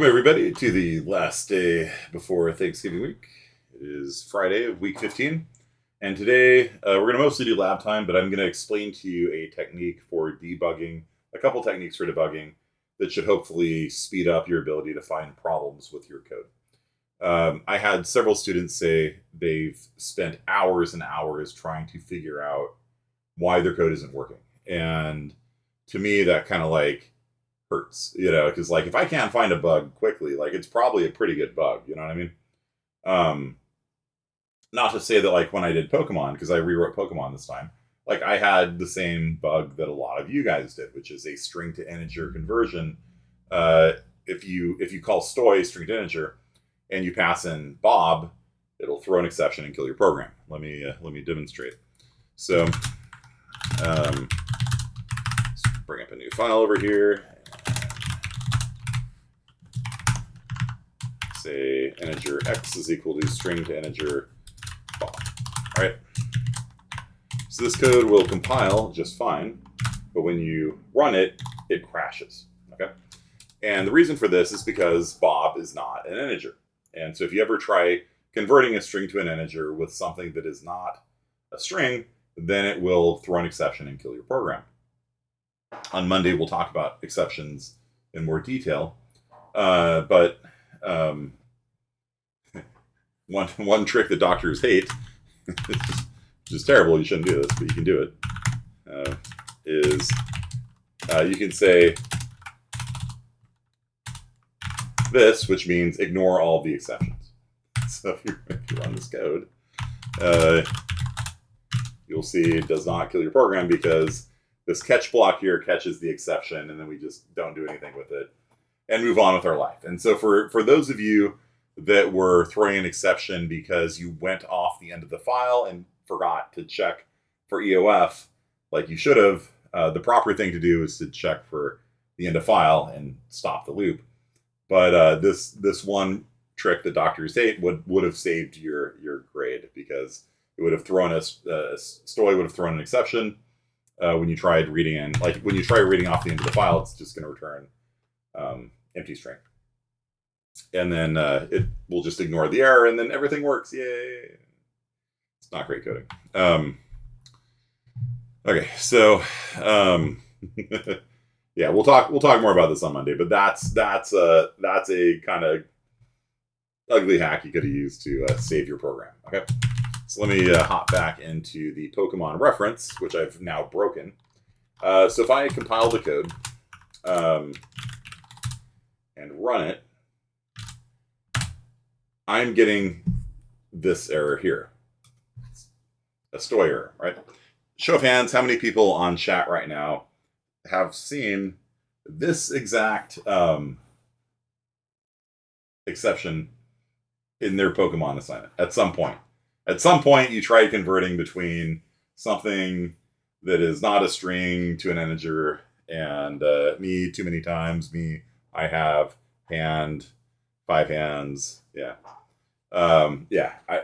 Welcome, everybody, to the last day before Thanksgiving week. It is Friday of week 15, and today we're going to mostly do lab time, but I'm going to explain to you a technique for debugging, a couple techniques for debugging that should hopefully speed up your ability to find problems with your code. I had several students say they've spent hours and hours trying to figure out why their code isn't working, and to me that kind of hurts, because if I can't find a bug quickly, it's probably a pretty good bug, you know what I mean? Not to say that when I did Pokemon, because I rewrote Pokemon this time, I had the same bug that a lot of you guys did, which is a string to integer conversion. If you call stoy string to integer and you pass in Bob, it'll throw an exception and kill your program. Let me demonstrate. So let's bring up a new file over here. Say integer x is equal to string to integer Bob. All right. So this code will compile just fine, but when you run it, it crashes. Okay. And the reason for this is because Bob is not an integer. And so if you ever try converting a string to an integer with something that is not a string, then it will throw an exception and kill your program. On Monday, we'll talk about exceptions in more detail. But one trick that doctors hate, which is terrible, you shouldn't do this, but you can do it, is you can say this, which means ignore all the exceptions. So if you run this code, you'll see it does not kill your program because this catch block here catches the exception, and then we just don't do anything with it and move on with our life. And so for those of you that were throwing an exception because you went off the end of the file and forgot to check for EOF like you should have, the proper thing to do is to check for the end of file and stop the loop. But this one trick that doctors hate would have saved your grade, because it would have thrown stoy would have thrown an exception when you tried reading in. When you try reading off the end of the file, it's just going to return empty string. And then it will just ignore the error, and then everything works. Yay! It's not great coding. Okay, so yeah, we'll talk more about this on Monday. But that's a kind of ugly hack you could have used to save your program. Okay, so let me hop back into the Pokemon reference, which I've now broken. So if I compile the code and run it, I'm getting this error here. It's a stoy error, right? Show of hands, how many people on chat right now have seen this exact exception in their Pokemon assignment at some point? At some point, you tried converting between something that is not a string to an integer, and me too many times. I have hand, 5 hands. Yeah.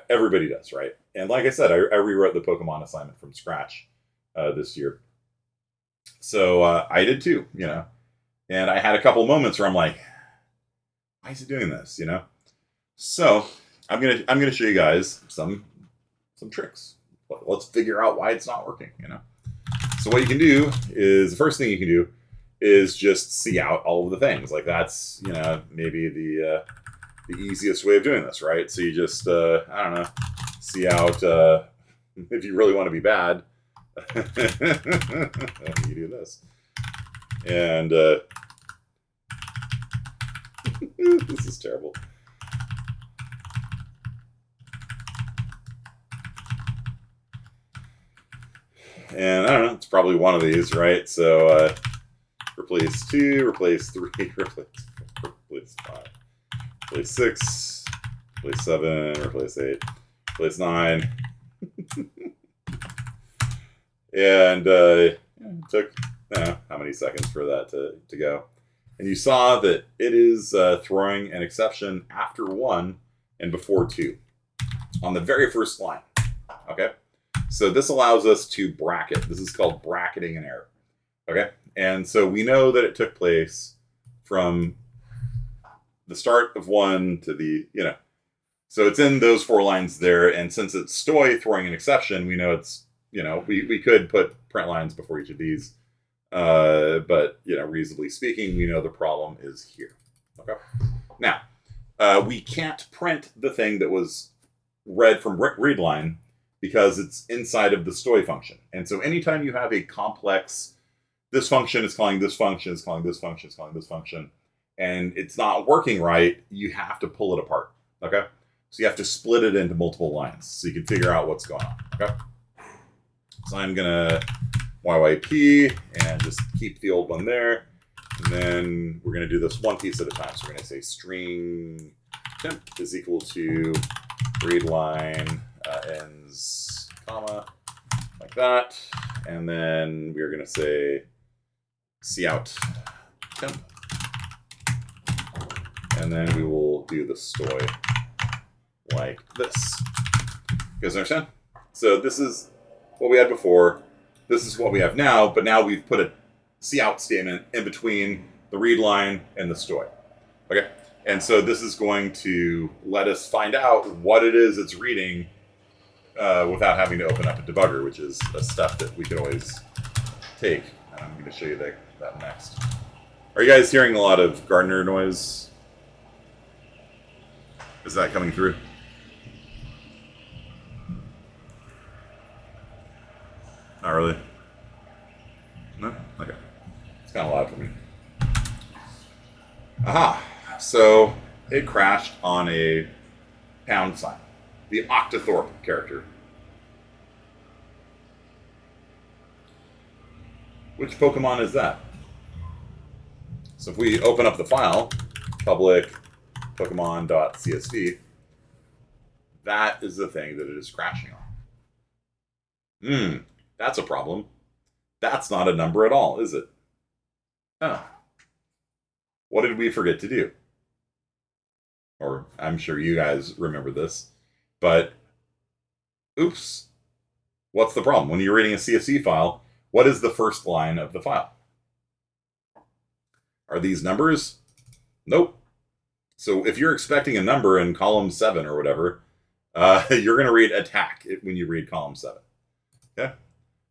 Everybody does, right? And like I said, I rewrote the Pokemon assignment from scratch this year. So I did too, and I had a couple moments where I'm like, why is it doing this, So I'm gonna show you guys some tricks. Let's figure out why it's not working, So what you can do is, the first thing you can do is just see out all of the things. That's, maybe the easiest way of doing this, right? So you just, I don't know, see out, if you really want to be bad, you do this. And this is terrible. And I don't know, it's probably one of these, right? So replace 2, replace 3, replace 4, replace 5. Replace 6, replace 7, replace 8, replace 9. And it took, how many seconds for that to go. And you saw that it is throwing an exception after 1 and before 2 on the very first line. Okay? So this allows us to bracket. This is called bracketing an error. Okay? And so we know that it took place from the start of one to the, so it's in those 4 lines there. And since it's stoy throwing an exception, we know it's, we could put print lines before each of these. But, reasonably speaking, we know the problem is here. Okay. Now, we can't print the thing that was read from read line because it's inside of the stoy function. And so anytime you have a complex, this function is calling this function, is calling this function, is calling this function, and it's not working right, you have to pull it apart. Okay. So you have to split it into multiple lines so you can figure out what's going on. Okay. So I'm going to YYP and just keep the old one there. And then we're going to do this one piece at a time. So we're going to say string temp is equal to read line ends comma like that. And then we're going to say cout temp. And then we will do the stoy like this. You guys understand? So this is what we had before. This is what we have now, but now we've put a cout statement in between the read line and the stoy. Okay? And so this is going to let us find out what it is it's reading without having to open up a debugger, which is a step that we can always take. And I'm going to show you that next. Are you guys hearing a lot of gardener noise? Is that coming through? Not really? No? Okay. It's kind of loud for me. Aha! So it crashed on a pound sign. The Octothorpe character. Which Pokemon is that? So if we open up the file, public Pokemon.csv, that is the thing that it is crashing on. That's a problem. That's not a number at all, is it? Oh. What did we forget to do? Or I'm sure you guys remember this, but oops. What's the problem? When you're reading a CSV file, what is the first line of the file? Are these numbers? Nope. So if you're expecting a number in column 7 or whatever, you're going to read attack when you read column 7. Okay?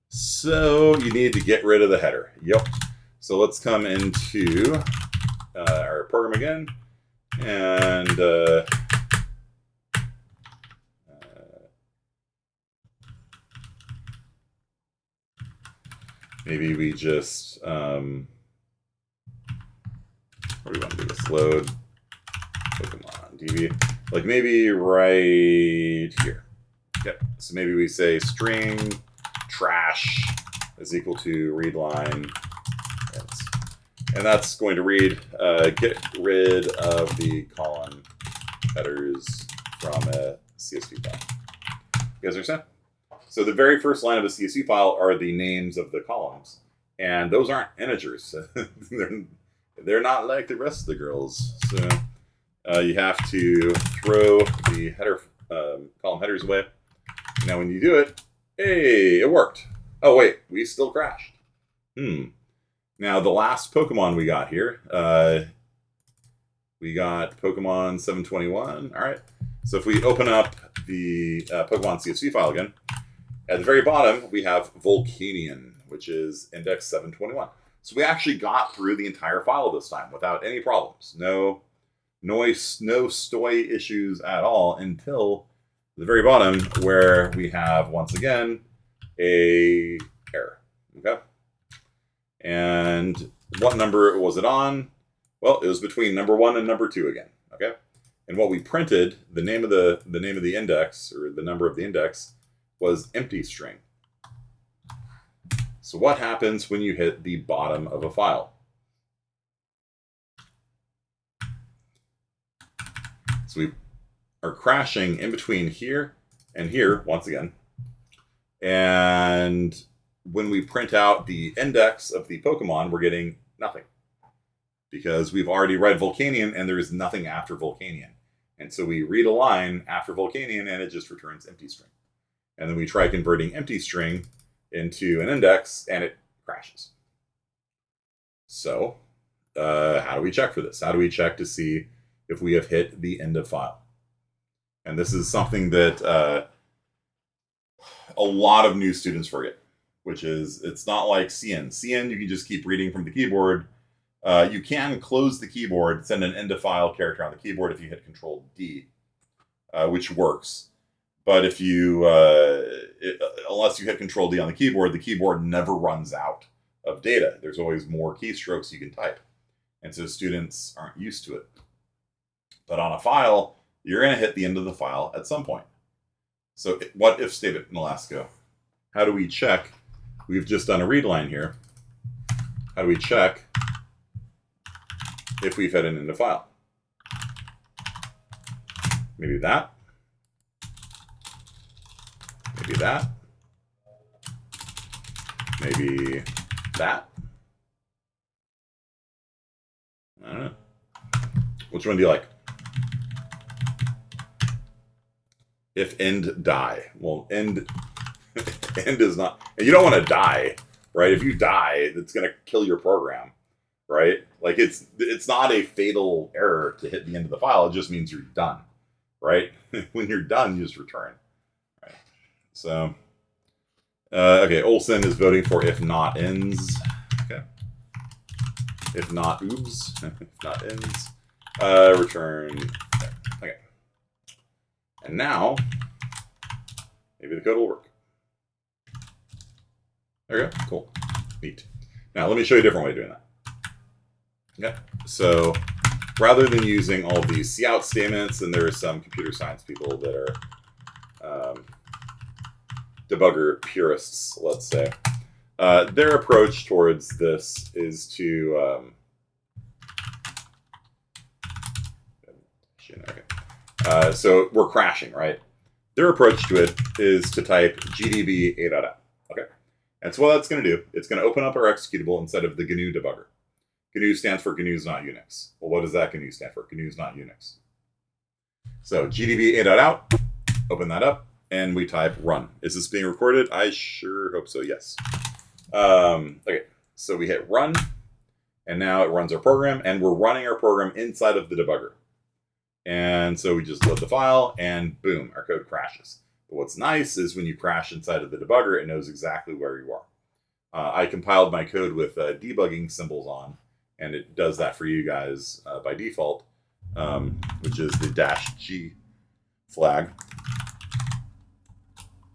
So you need to get rid of the header. Yep. So let's come into our program again. And maybe we just, what do we want to do this? Load Pokemon DB. Like maybe right here. Okay. So maybe we say string trash is equal to read line. And that's going to read, get rid of the column headers from a CSV file. You guys understand? So the very first line of a CSV file are the names of the columns. And those aren't integers. they're not like the rest of the girls. So you have to throw the header column headers away. Now when you do it, hey, it worked. Oh wait, we still crashed. Now the last Pokemon we got here, we got Pokemon 721. All right. So if we open up the Pokemon CSV file again, at the very bottom we have Volcanion, which is index 721. So we actually got through the entire file this time without any problems. No noise, no stoy issues at all until the very bottom where we have, once again, a error. Okay. And what number was it on? Well, it was between number 1 and number 2 again. Okay. And what we printed, the name of the index, or the number of the index, was empty string. So what happens when you hit the bottom of a file? So we are crashing in between here and here, once again. And when we print out the index of the Pokemon, we're getting nothing. Because we've already read Volcanion, and there is nothing after Volcanion. And so we read a line after Volcanion, and it just returns empty string. And then we try converting empty string into an index, and it crashes. So how do we check for this? How do we check to see if we have hit the end of file. And this is something that a lot of new students forget, which is it's not like CN. CN, you can just keep reading from the keyboard. You can close the keyboard, send an end of file character on the keyboard if you hit Control D, which works. But if you, unless you hit Control D on the keyboard never runs out of data. There's always more keystrokes you can type. And so students aren't used to it. But on a file, you're going to hit the end of the file at some point. So what if statement in Elasco? How do we check? We've just done a read line here. How do we check if we've hit an end of file? Maybe that. Maybe that. Maybe that. I don't know. Which one do you like? If end die. Well, end is not, and you don't want to die, right? If you die, it's going to kill your program, right? Like it's not a fatal error to hit the end of the file. It just means you're done, right? When you're done, you just return. Right? So, okay, Olson is voting for if not ends. Okay. If not oops. If not ends. Return. Okay. And now, maybe the code will work. There you go. Cool. Neat. Now, let me show you a different way of doing that. Okay. So, rather than using all of these cout statements, and there are some computer science people that are debugger purists, let's say, their approach towards this is to so we're crashing, right? Their approach to it is to type gdb a.out. Okay, and so what that's going to do, it's going to open up our executable instead of the GNU debugger. GNU stands for GNU's not Unix. Well, what does that GNU stand for? GNU's not Unix. So gdb a.out, open that up, and we type run. Is this being recorded? I sure hope so, yes. Okay, so we hit run, and now it runs our program, and we're running our program inside of the debugger. And so we just load the file, and boom, our code crashes. But what's nice is when you crash inside of the debugger, it knows exactly where you are. I compiled my code with debugging symbols on, and it does that for you guys by default, which is the -G flag.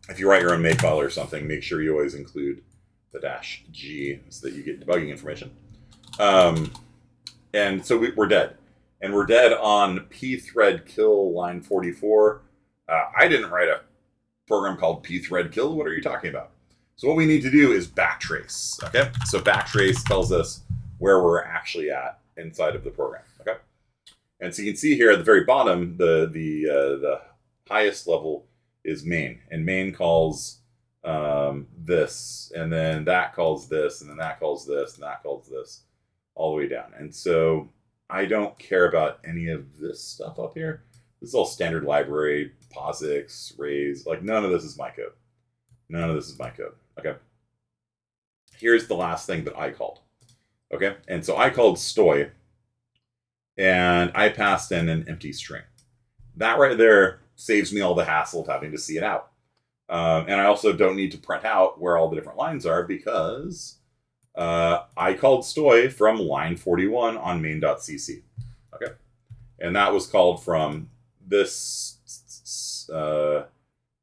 If you write your own makefile or something, make sure you always include the -G so that you get debugging information. And so we're dead. And we're dead on pthread kill line 44. I didn't write a program called pthread kill. What are you talking about? So what we need to do is backtrace. Okay, so backtrace tells us where we're actually at inside of the program. Okay, and so you can see here at the very bottom, the highest level is main, and main calls this, and then that calls this, and then that calls this, and that calls this, all the way down. And so I don't care about any of this stuff up here. This is all standard library, POSIX, raise, like none of this is my code. None of this is my code. Okay. Here's the last thing that I called. Okay, and so I called stoy, and I passed in an empty string. That right there saves me all the hassle of having to see it out. And I also don't need to print out where all the different lines are because I called stoy from line 41 on main.cc. Okay, and that was called from this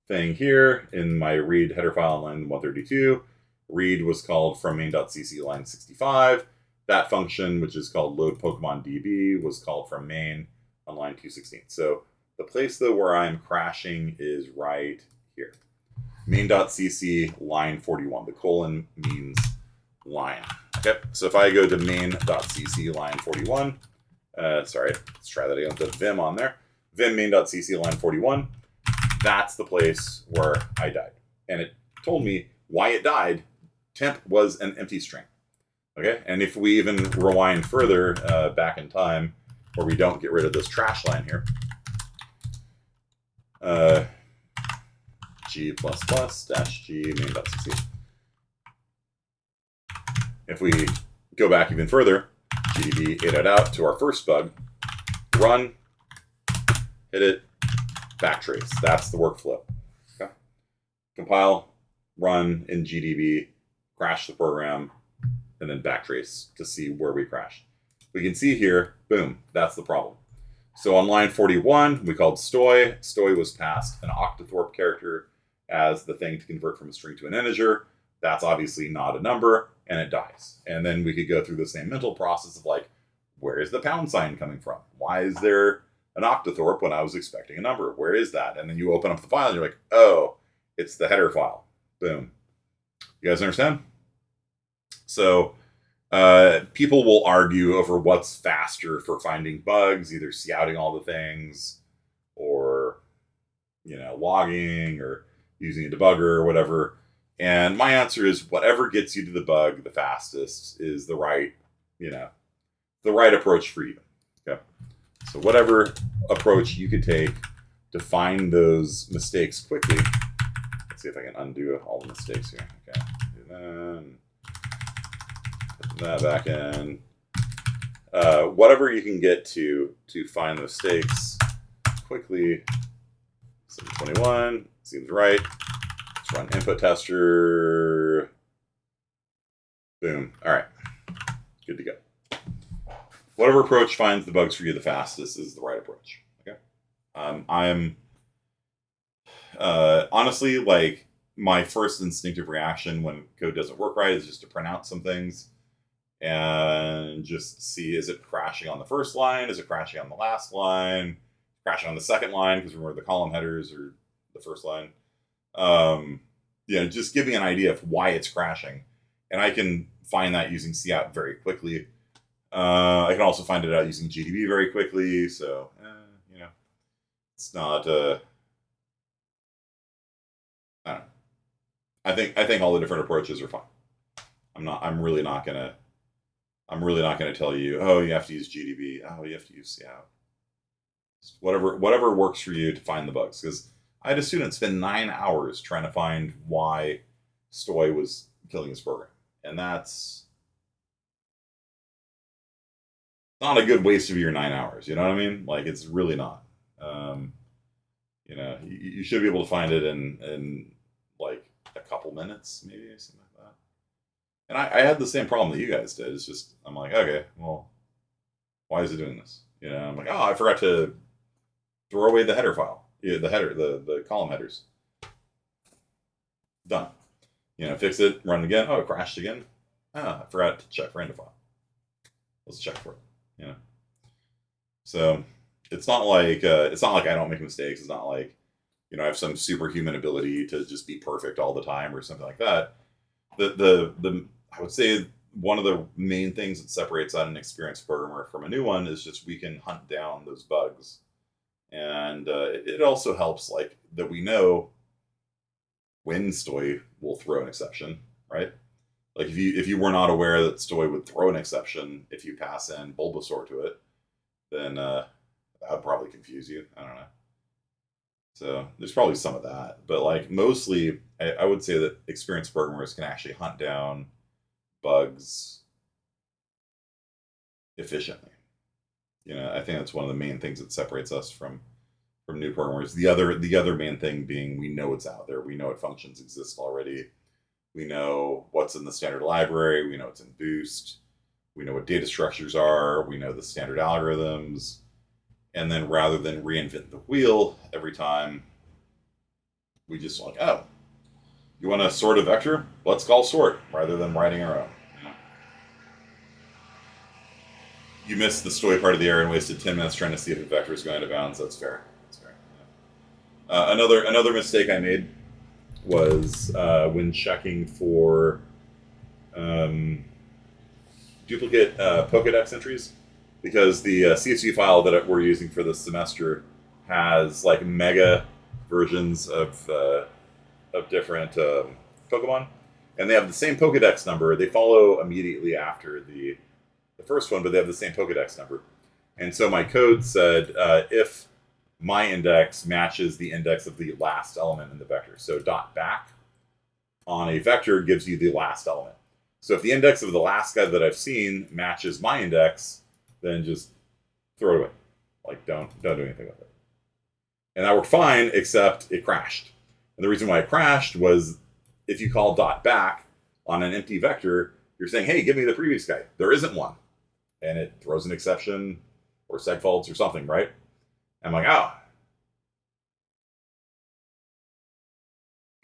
thing here in my read header file on line 132. Read was called from main.cc line 65. That function, which is called load Pokemon DB, was called from main on line 216. So the place though where I'm crashing is right here. Main.cc line 41. The colon means line. Okay, so if I go to main.cc line 41, sorry, let's try that again with the vim on there. Vim main.cc line 41, that's the place where I died. And it told me why it died. Temp was an empty string. Okay, and if we even rewind further back in time, where we don't get rid of this trash line here, G++ -G main.cc. If we go back even further, gdb a.out to our first bug, run, hit it, backtrace. That's the workflow. Okay. Compile, run in GDB, crash the program, and then backtrace to see where we crashed. We can see here, boom, that's the problem. So on line 41, we called stoy. Stoy was passed an octothorpe character as the thing to convert from a string to an integer. That's obviously not a number, and it dies. And then we could go through the same mental process of like, where is the pound sign coming from? Why is there an octothorpe when I was expecting a number? Where is that? And then you open up the file and you're like, oh, it's the header file. Boom. You guys understand? So people will argue over what's faster for finding bugs, either scouting all the things or, logging or using a debugger or whatever. And my answer is whatever gets you to the bug the fastest is the right approach for you. Okay. So whatever approach you could take to find those mistakes quickly. Let's see if I can undo all the mistakes here. Okay. And then put that back in. Whatever you can get to find the mistakes quickly. 721 seems right. Let's run input tester. Boom. All right. Good to go. Whatever approach finds the bugs for you the fastest is the right approach. Okay. I'm honestly, like, my first instinctive reaction when code doesn't work right is just to print out some things and just see, is it crashing on the first line? Is it crashing on the last line? Crashing on the second line? Because remember, the column headers are the first line. Just give me an idea of why it's crashing. And I can find that using cout very quickly. I can also find it out using GDB very quickly. So, it's not, I don't know. I think all the different approaches are fine. I'm really not gonna tell you, oh, you have to use GDB. Oh, you have to use cout. Whatever works for you to find the bugs. Because I had a student spend 9 hours trying to find why stoy was killing his program. And that's not a good waste of your 9 hours. You know what I mean? Like, it's really not. You should be able to find it in like a couple minutes, maybe, something like that. And I had the same problem that you guys did. It's just, I'm like, okay, well, why is it doing this? I'm like, oh, I forgot to throw away the header file. Yeah, the header, the column headers. Done. Fix it, run it again. Oh, it crashed again. I forgot to check for end of file. Let's check for it. So it's not like I don't make mistakes. It's not like I have some superhuman ability to just be perfect all the time or something like that. The I would say one of the main things that separates out an experienced programmer from a new one is just we can hunt down those bugs. And it also helps, like, that we know when stoy will throw an exception, right? Like, if you were not aware that stoy would throw an exception if you pass in Bulbasaur to it, then that would probably confuse you. I don't know. So there's probably some of that. But, like, mostly, I would say that experienced programmers can actually hunt down bugs efficiently. I think that's one of the main things that separates us from new programmers. The other main thing being we know it's out there. We know what functions exist already. We know what's in the standard library. We know it's in Boost. We know what data structures are. We know the standard algorithms. And then rather than reinvent the wheel every time, we just like, oh, you want to sort a vector? Let's call sort rather than writing our own. You missed the story part of the error and wasted 10 minutes trying to see if the vector is going out of bounds. That's fair. Yeah. Another mistake I made was when checking for duplicate Pokedex entries, because the CSV file that we're using for this semester has like mega versions of different Pokemon, and they have the same Pokedex number. They follow immediately after the first one, but they have the same Pokedex number. And so my code said if my index matches the index of the last element in the vector. So dot back on a vector gives you the last element. So if the index of the last guy that I've seen matches my index, then just throw it away. Like, don't do anything with it. And that worked fine, except it crashed. And the reason why it crashed was if you call dot back on an empty vector, you're saying, hey, give me the previous guy. There isn't one. And it throws an exception or seg faults or something, right? I'm like, oh.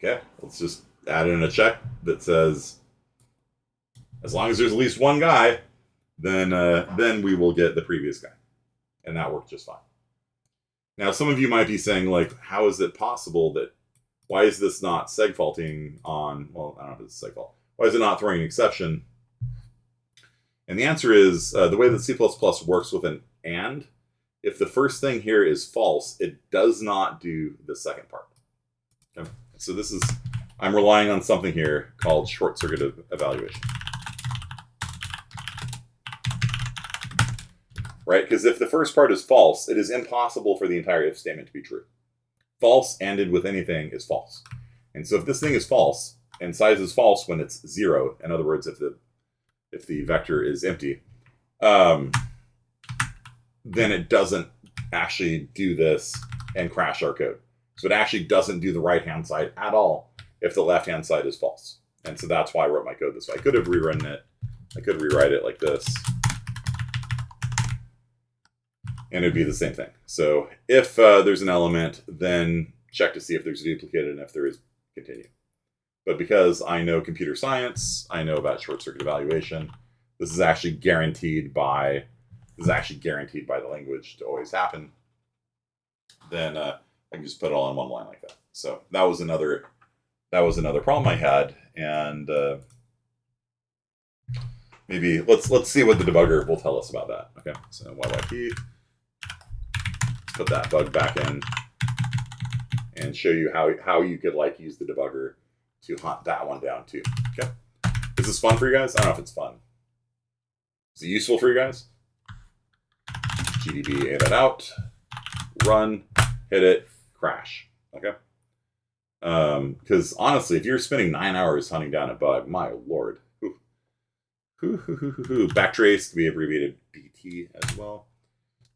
Okay, let's just add in a check that says, as long as there's at least one guy, then we will get the previous guy. And that worked just fine. Now, some of you might be saying, like, how is it possible that, why is this not seg faulting on, well, I don't know if it's a seg fault. Why is it not throwing an exception? And the answer is, the way that C++ works with an AND, if the first thing here is false, it does not do the second part. Okay? So this is, I'm relying on something here called short circuit evaluation. Right? Because if the first part is false, it is impossible for the entire if statement to be true. False ANDed with anything is false. And so if this thing is false, and size is false when it's 0, in other words, if the vector is empty, then it doesn't actually do this and crash our code. So it actually doesn't do the right-hand side at all if the left-hand side is false. And so that's why I wrote my code this way. I could have rewritten it. I could rewrite it like this. And it'd be the same thing. So if there's an element, then check to see if there's a duplicate, and if there is, continue. But because I know computer science, I know about short circuit evaluation, this is actually guaranteed by the language to always happen. Then I can just put it all in one line like that. So that was another problem I had, and maybe let's see what the debugger will tell us about that. Okay, so YYP. Put that bug back in and show you how you could like use the debugger to hunt that one down too. Okay, is this fun for you guys? I don't know if it's fun. Is it useful for you guys? GDB, A that out, run, hit it, crash. Okay, because honestly, if you're spending 9 hours hunting down a bug, my lord, backtrace can be abbreviated BT as well.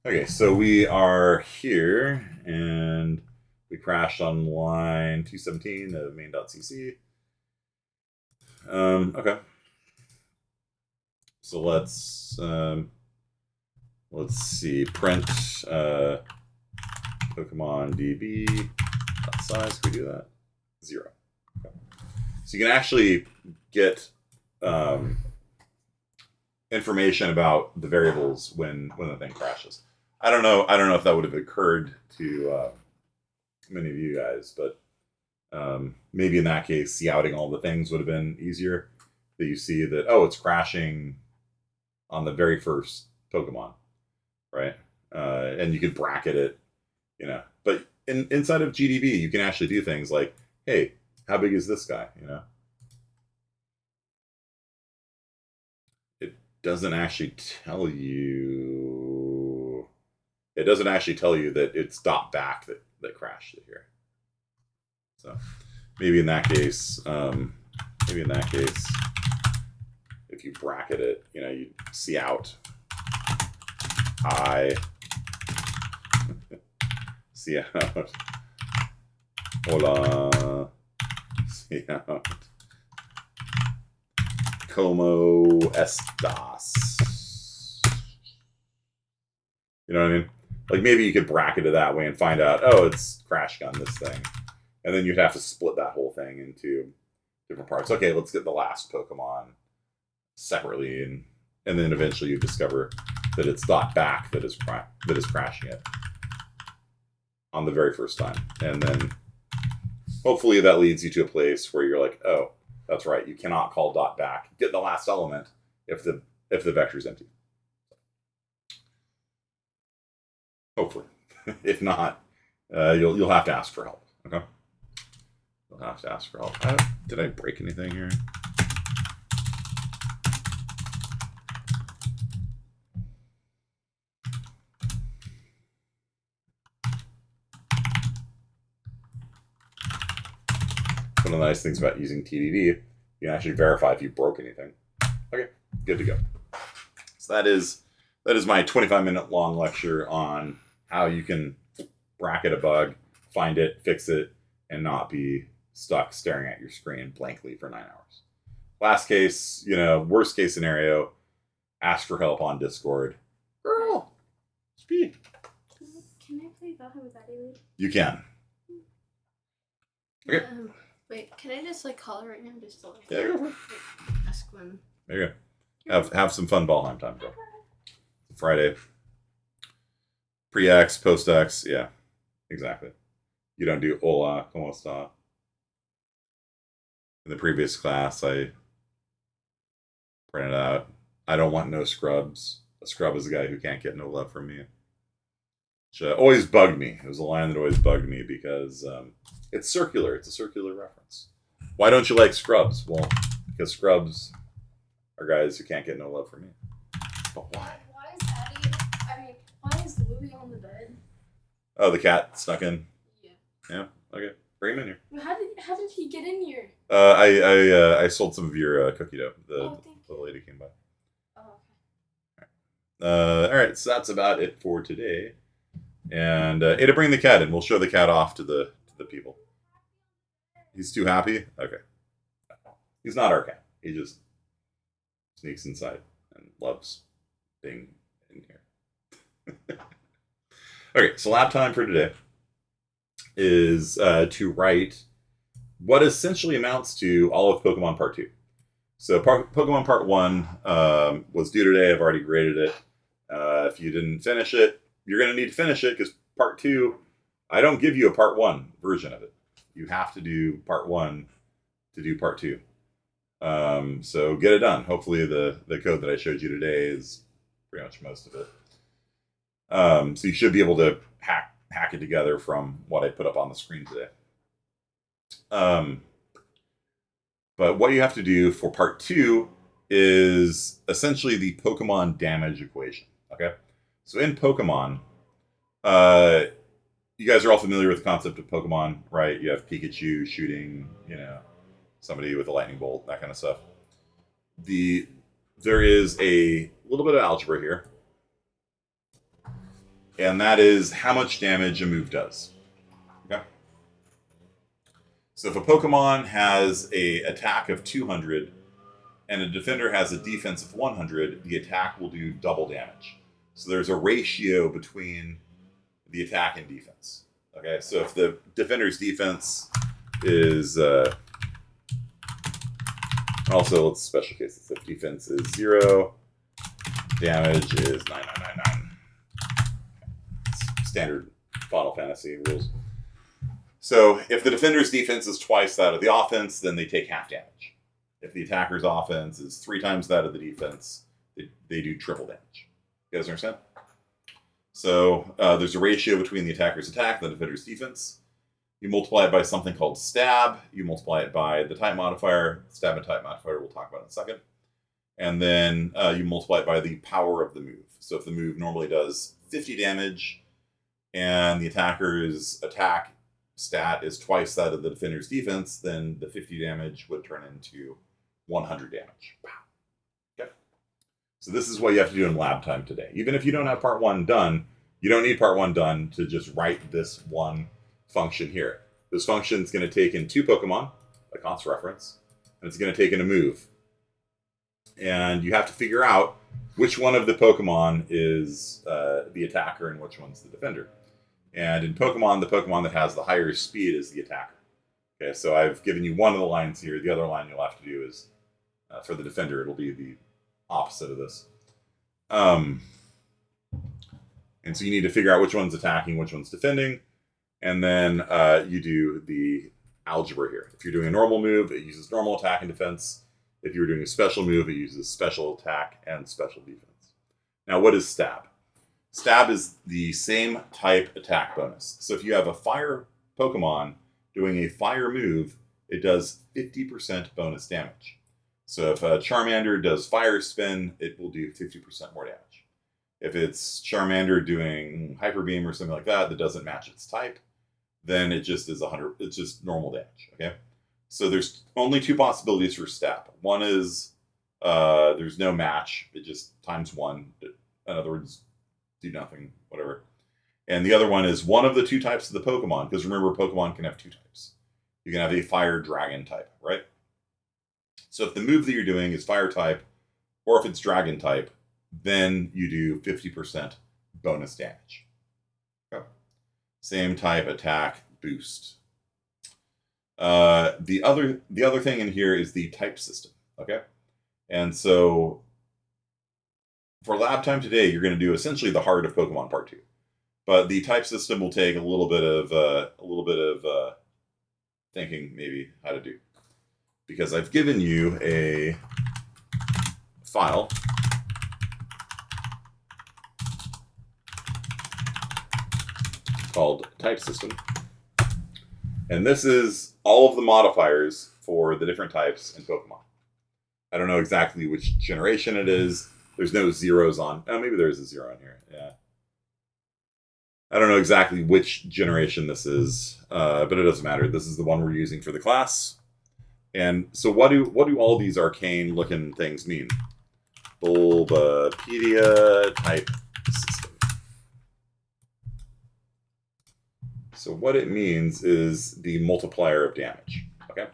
Okay, so we are here, and we crashed on line 217 of main.cc. Okay. So let's see, print Pokemon DB size. Can we do that? 0. Okay. So you can actually get information about the variables when the thing crashes. I don't know if that would have occurred to many of you guys, but maybe in that case, outing all the things would have been easier. That you see that, oh, it's crashing on the very first Pokemon, right? And you could bracket it, you know. But inside of GDB, you can actually do things like, hey, how big is this guy, you know? It doesn't actually tell you. It doesn't actually tell you that it's dot back that crashed it here. So maybe in that case, if you bracket it, you know, you see out I see out. Hola. See out. Como estas. You know what I mean? Like maybe you could bracket it that way and find out, oh, it's crash gun this thing. And then you'd have to split that whole thing into different parts. Okay, let's get the last Pokemon separately, and then eventually you discover that it's dot back that is crashing it on the very first time. And then hopefully that leads you to a place where you're like, oh, that's right, you cannot call dot back, get the last element if the vector is empty. Hopefully. If not, you'll have to ask for help. Okay? You'll have to ask for help. Did I break anything here? One of the nice things about using TDD, you can actually verify if you broke anything. Okay, good to go. So that is my 25-minute long lecture on how you can bracket a bug find it, fix it, and not be stuck staring at your screen blankly for 9 hours. Last case, worst case scenario, ask for help on Discord. Girl, speak. Can I play Valheim with Daddy? You can. Okay. Wait, can I just call her right now? Just to go for it. Ask when. There you go. Have some fun Valheim time, girl. Friday. Pre-X, post-X, yeah, exactly. You don't do hola, como esta. In the previous class, I printed out, I don't want no scrubs. A scrub is a guy who can't get no love from me. Which always bugged me. It was a line that always bugged me because it's circular. It's a circular reference. Why don't you like scrubs? Well, because scrubs are guys who can't get no love from me. But why? Why is Louie on the bed? Oh, the cat snuck in? Yeah. Yeah, okay. Bring him in here. How did he get in here? I sold some of your cookie dough. The lady came by. Oh, okay. Alright, so that's about it for today. And Ada, bring the cat in. We'll show the cat off to the people. He's too happy? Okay. He's not our cat. He just sneaks inside and loves being in here. Okay, so lab time for today is to write what essentially amounts to all of Pokemon Part 2. So Pokemon Part 1 was due today. I've already graded it. If you didn't finish it, you're going to need to finish it because Part 2, I don't give you a Part 1 version of it. You have to do Part 1 to do Part 2. So get it done. Hopefully the code that I showed you today is pretty much most of it. So you should be able to hack it together from what I put up on the screen today. But what you have to do for Part 2 is essentially the Pokemon damage equation. Okay? So in Pokemon, you guys are all familiar with the concept of Pokemon, right? You have Pikachu shooting, somebody with a lightning bolt, that kind of stuff. There is a little bit of algebra here. And that is how much damage a move does. Okay? So if a Pokemon has an attack of 200 and a defender has a defense of 100, the attack will do double damage. So there's a ratio between the attack and defense. Okay, so if the defender's defense is also, let's special case this. If defense is 0, damage is 9999. Standard Final Fantasy rules. So if the defender's defense is twice that of the offense, then they take half damage. If the attacker's offense is 3 times that of the defense, they do triple damage. You guys understand? So there's a ratio between the attacker's attack and the defender's defense. You multiply it by something called stab. You multiply it by the type modifier. Stab and type modifier we'll talk about in a second. And then you multiply it by the power of the move. So if the move normally does 50 damage, and the attacker's attack stat is twice that of the defender's defense, then the 50 damage would turn into 100 damage. Wow. Okay. So this is what you have to do in lab time today. Even if you don't have Part 1 done, you don't need Part 1 done to just write this one function here. This function is going to take in 2 Pokemon, a const reference, and it's going to take in a move. And you have to figure out which one of the Pokemon is the attacker and which one's the defender. And in Pokemon, the Pokemon that has the higher speed is the attacker. Okay, so I've given you one of the lines here. The other line you'll have to do is, for the defender, it'll be the opposite of this. And so you need to figure out which one's attacking, which one's defending. And then you do the algebra here. If you're doing a normal move, it uses normal attack and defense. If you're doing a special move, it uses special attack and special defense. Now, what is stab? Stab is the same type attack bonus. So if you have a fire Pokemon doing a fire move, it does 50% bonus damage. So if a Charmander does fire spin, it will do 50% more damage. If it's Charmander doing Hyper Beam or something like that doesn't match its type, then it just is 100. It's just normal damage. Okay. So there's only 2 possibilities for stab. One is there's no match. It just times 1. In other words, do nothing, whatever. And the other one is one of the two types of the Pokemon, because remember, Pokemon can have two types. You can have a fire dragon type, right? So if the move that you're doing is fire type, or if it's dragon type, then you do 50% bonus damage. Okay. Same type attack boost. The other thing in here is the type system. Okay, and so for lab time today, you're going to do essentially the heart of Pokemon Part 2. But the type system will take a little bit of thinking, maybe, how to do. Because I've given you a file called type system. And this is all of the modifiers for the different types in Pokemon. I don't know exactly which generation it is. There's no zeros on. Oh, maybe there's a zero in here. Yeah. I don't know exactly which generation this is, but it doesn't matter. This is the one we're using for the class. And so what do all these arcane looking things mean? Bulbapedia type system. So what it means is the multiplier of damage. Okay.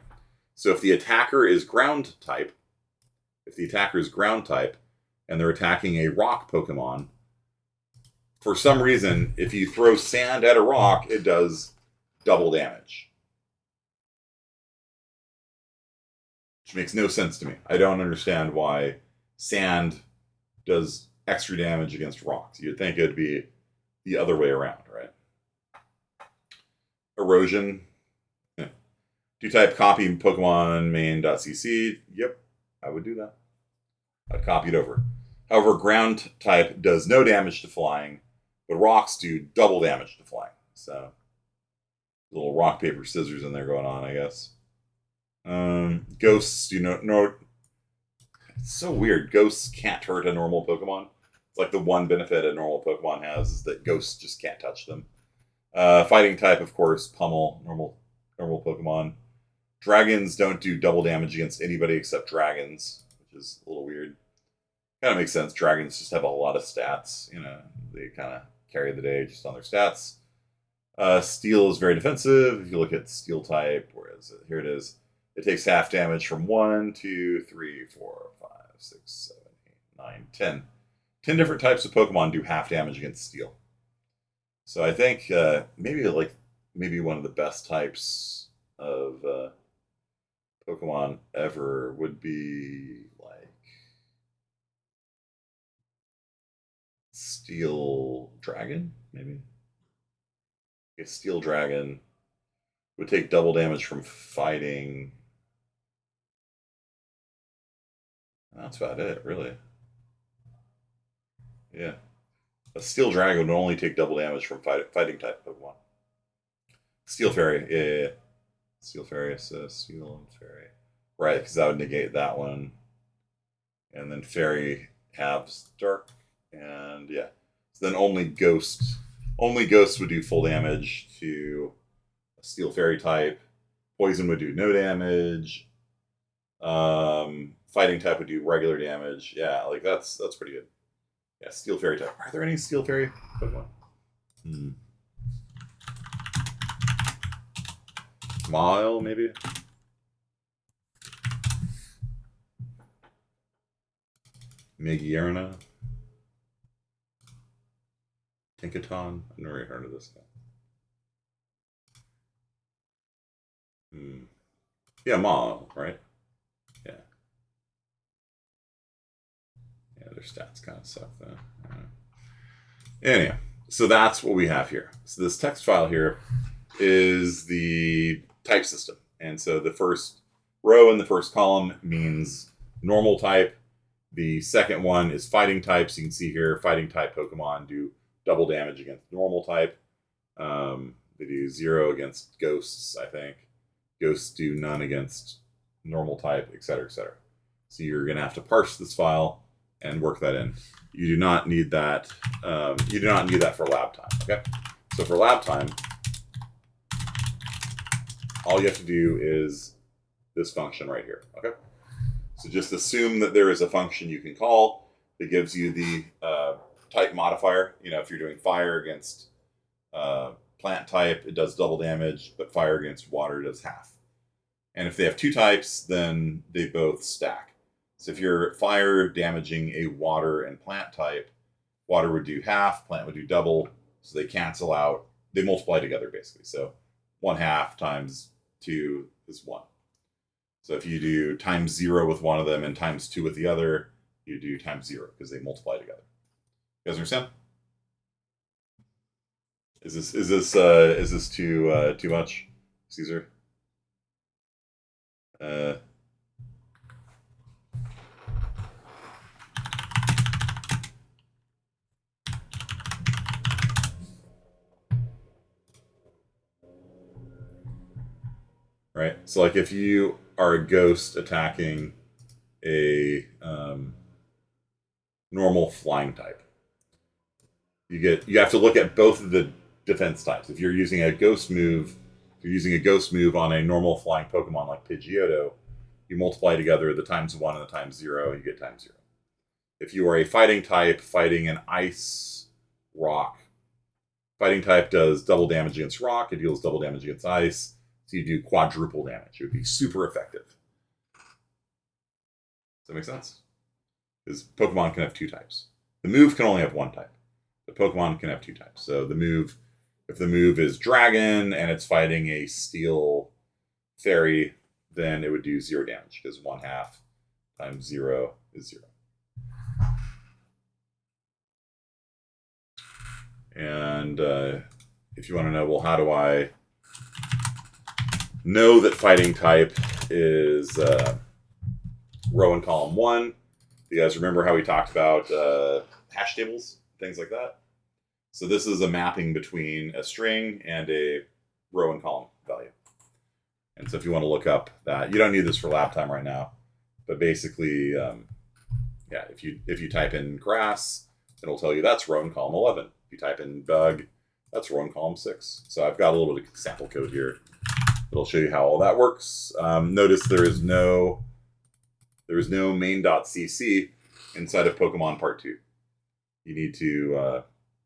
So if the attacker is ground type, and they're attacking a rock Pokemon, for some reason, if you throw sand at a rock, it does double damage. Which makes no sense to me. I don't understand why sand does extra damage against rocks. You'd think it'd be the other way around, right? Erosion. Do type copy Pokemon main.cc. Yep, I would do that. I'd copy it over. However, ground type does no damage to flying, but rocks do double damage to flying. So, little rock, paper, scissors in there going on, I guess. Ghosts do no. It's so weird. Ghosts can't hurt a normal Pokemon. It's like the one benefit a normal Pokemon has is that ghosts just can't touch them. Fighting type, of course, pummel normal Pokemon. Dragons don't do double damage against anybody except dragons, which is a little weird. Kind of makes sense. Dragons just have a lot of stats. You know, they kind of carry the day just on their stats. Steel is very defensive. If you look at steel type, where is it? Here it is. It takes half damage from 1, 2, 3, 4, 5, 6, 7, 8, 9, 10. 10 different types of Pokemon do half damage against steel. So I think maybe one of the best types of Pokemon ever would be like Steel Dragon, maybe. A Steel Dragon would take double damage from fighting. That's about it, really. Yeah. A Steel Dragon would only take double damage from fighting type Pokemon. Steel Fairy, yeah. Steel Fairy, so Steel and Fairy. Right, because that would negate that one. And then Fairy halves Dark, and yeah. So then only Ghost would do full damage to a Steel Fairy type. Poison would do no damage. Fighting type would do regular damage. Yeah, like that's pretty good. Yeah, Steel Fairy type. Are there any Steel Fairy Pokemon? Mile, maybe? Megierna? Tinkaton? I've never really heard of this guy. Yeah, Mile, right? Yeah. Yeah, their stats kind of suck, though. Anyhow, so that's what we have here. So this text file here is the type system. And so the first row in the first column means normal type. The second one is fighting type. So you can see here, fighting type Pokemon do double damage against normal type. They do 0 against ghosts, I think. Ghosts do none against normal type, etc., etc. So you're going to have to parse this file and work that in. You do not need that. You do not need that for lab time. Okay. So for lab time, all you have to do is this function right here. Okay. So just assume that there is a function you can call that gives you the type modifier. You know, if you're doing fire against plant type, it does double damage, but fire against water does half. And if they have 2 types, then they both stack. So if you're fire damaging a water and plant type, water would do half, plant would do double, so they cancel out. They multiply together, basically. So 1/2 times 2 is 1. So if you do times 0 with one of them and times 2 with the other, you do times 0 because they multiply together. You guys understand? Is this too much, Caesar? Right. So like if you are a ghost attacking a normal flying type, you have to look at both of the defense types. If you're using a ghost move, on a normal flying Pokemon like Pidgeotto, you multiply together the times 1 and the times 0, you get times 0. If you are a fighting type fighting an ice rock, fighting type does double damage against rock, it deals double damage against ice, so you do quadruple damage. It would be super effective. Does that make sense? Because Pokemon can have 2 types. The move can only have 1 type. The Pokemon can have 2 types. So the move, if the move is Dragon and it's fighting a Steel Fairy, then it would do 0 damage because 1/2 times 0 is 0. And if you want to know, well, how do I know that fighting type is row and column 1? You guys remember how we talked about hash tables, things like that? So this is a mapping between a string and a row and column value. And so if you want to look up that, you don't need this for lab time right now, but basically, yeah, if you type in grass, it'll tell you that's row and column 11. If you type in bug, that's row and column 6. So I've got a little bit of sample code here. It'll show you how all that works. Notice there is no main.cc inside of Pokemon Part 2. You need to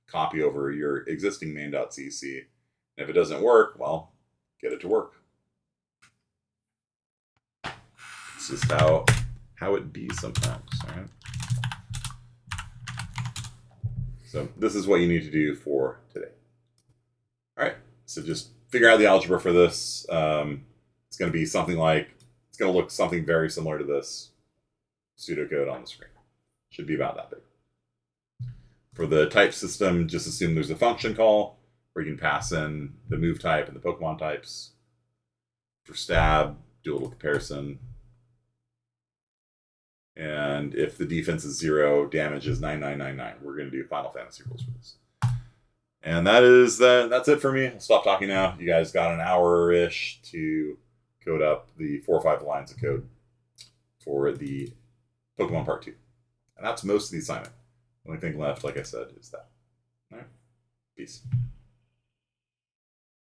copy over your existing main.cc. And if it doesn't work, well, get it to work. It's just how it be sometimes, all right? So this is what you need to do for today. All right, so just figure out the algebra for this. It's going to be something like, it's going to look something very similar to this pseudocode on the screen. Should be about that big. For the type system, just assume there's a function call where you can pass in the move type and the Pokemon types. For stab, do a little comparison. And if the defense is 0, damage is 9999. We're going to do Final Fantasy rules for this. And that's it for me. I'll stop talking now. You guys got an hour-ish to code up the 4 or 5 lines of code for the Pokemon Part 2. And that's most of the assignment. The only thing left, like I said, is that. All right. Peace.